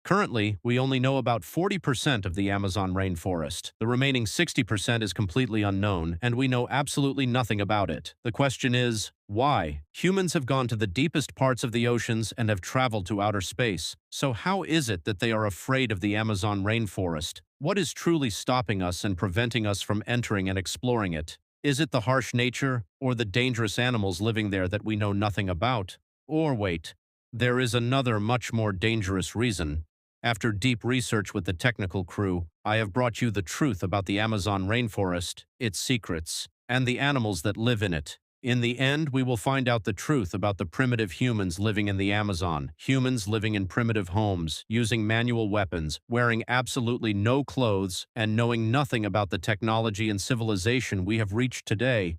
Currently, we only know about 40% of the Amazon rainforest. The remaining 60% is completely unknown, and we know absolutely nothing about it. The question is, why? Humans have gone to the deepest parts of the oceans and have traveled to outer space. So how is it that they are afraid of the Amazon rainforest? What is truly stopping us and preventing us from entering and exploring it? Is it the harsh nature, or the dangerous animals living there that we know nothing about? Or wait, there is another much more dangerous reason. After deep research with the technical crew, I have brought you the truth about the Amazon rainforest, its secrets, and the animals that live in it. In the end, we will find out the truth about the primitive humans living in the Amazon, humans living in primitive homes, using manual weapons, wearing absolutely no clothes, and knowing nothing about the technology and civilization we have reached today.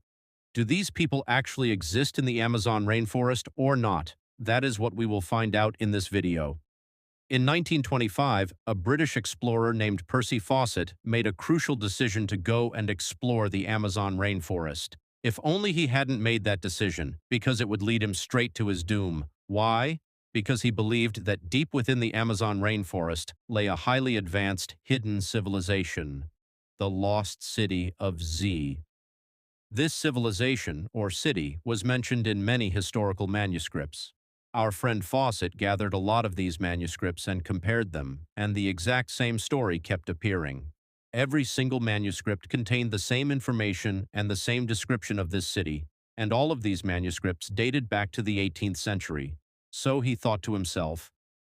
Do these people actually exist in the Amazon rainforest or not? That is what we will find out in this video. In 1925, a British explorer named Percy Fawcett made a crucial decision to go and explore the Amazon rainforest. If only he hadn't made that decision, because it would lead him straight to his doom. Why? Because he believed that deep within the Amazon rainforest lay a highly advanced, hidden civilization, the lost city of Z. This civilization, or city, was mentioned in many historical manuscripts. Our friend Fawcett gathered a lot of these manuscripts and compared them, and the exact same story kept appearing. Every single manuscript contained the same information and the same description of this city, and all of these manuscripts dated back to the 18th century. So he thought to himself,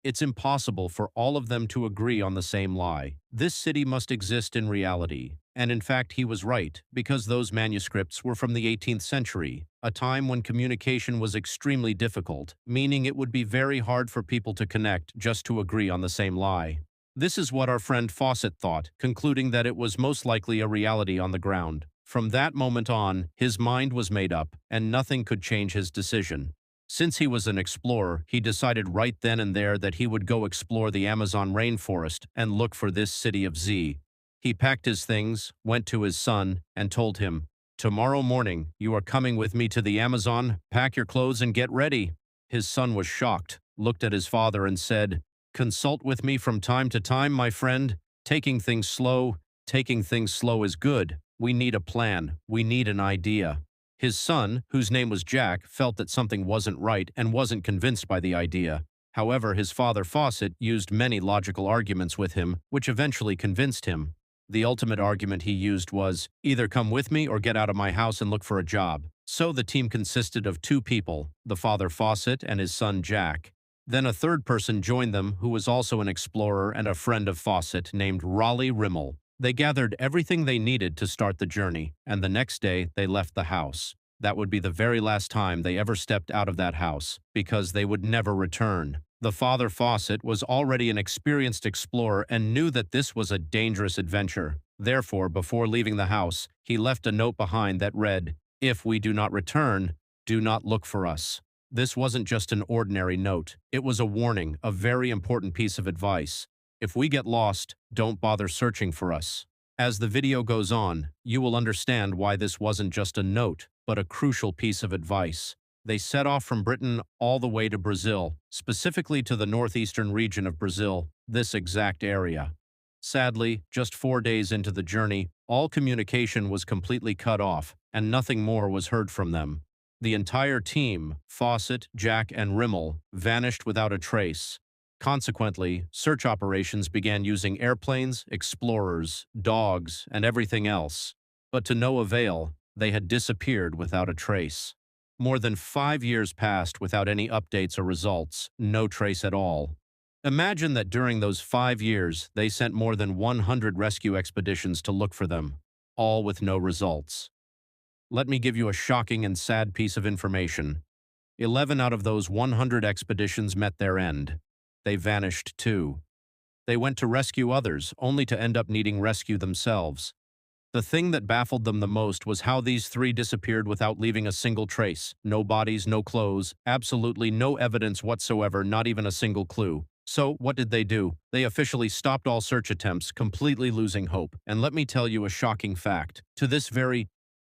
it's impossible for all of them to agree on the same lie. This city must exist in reality. And in fact, he was right, because those manuscripts were from the 18th century, a time when communication was extremely difficult, meaning it would be very hard for people to connect just to agree on the same lie. This is what our friend Fawcett thought, concluding that it was most likely a reality on the ground. From that moment on, his mind was made up, and nothing could change his decision. Since he was an explorer, he decided right then and there that he would go explore the Amazon rainforest and look for this city of Z. He packed his things, went to his son, and told him, "Tomorrow morning, you are coming with me to the Amazon. Pack your clothes and get ready." His son was shocked, looked at his father and said, "Consult with me from time to time, my friend. Taking things slow is good. We need a plan. We need an idea." His son, whose name was Jack, felt that something wasn't right and wasn't convinced by the idea. However, his father Fawcett used many logical arguments with him, which eventually convinced him. The ultimate argument he used was, either come with me or get out of my house and look for a job. So the team consisted of two people, the father Fawcett and his son Jack. Then a third person joined them who was also an explorer and a friend of Fawcett named Raleigh Rimmel. They gathered everything they needed to start the journey, and the next day they left the house. That would be the very last time they ever stepped out of that house, because they would never return. The father Fawcett was already an experienced explorer and knew that this was a dangerous adventure. Therefore, before leaving the house, he left a note behind that read, "If we do not return, do not look for us." This wasn't just an ordinary note. It was a warning, a very important piece of advice. If we get lost, don't bother searching for us. As the video goes on, you will understand why this wasn't just a note, but a crucial piece of advice. They set off from Britain all the way to Brazil, specifically to the northeastern region of Brazil, this exact area. Sadly, just 4 days into the journey, all communication was completely cut off, and nothing more was heard from them. The entire team, Fawcett, Jack, and Rimmel, vanished without a trace. Consequently, search operations began using airplanes, explorers, dogs, and everything else. But to no avail, they had disappeared without a trace. More than 5 years passed without any updates or results, no trace at all. Imagine that during those 5 years, they sent more than 100 rescue expeditions to look for them, all with no results. Let me give you a shocking and sad piece of information. 11 out of those 100 expeditions met their end. They vanished too. They went to rescue others, only to end up needing rescue themselves. The thing that baffled them the most was how these three disappeared without leaving a single trace. No bodies, no clothes, absolutely no evidence whatsoever, not even a single clue. So, what did they do? They officially stopped all search attempts, completely losing hope. And let me tell you a shocking fact. To this very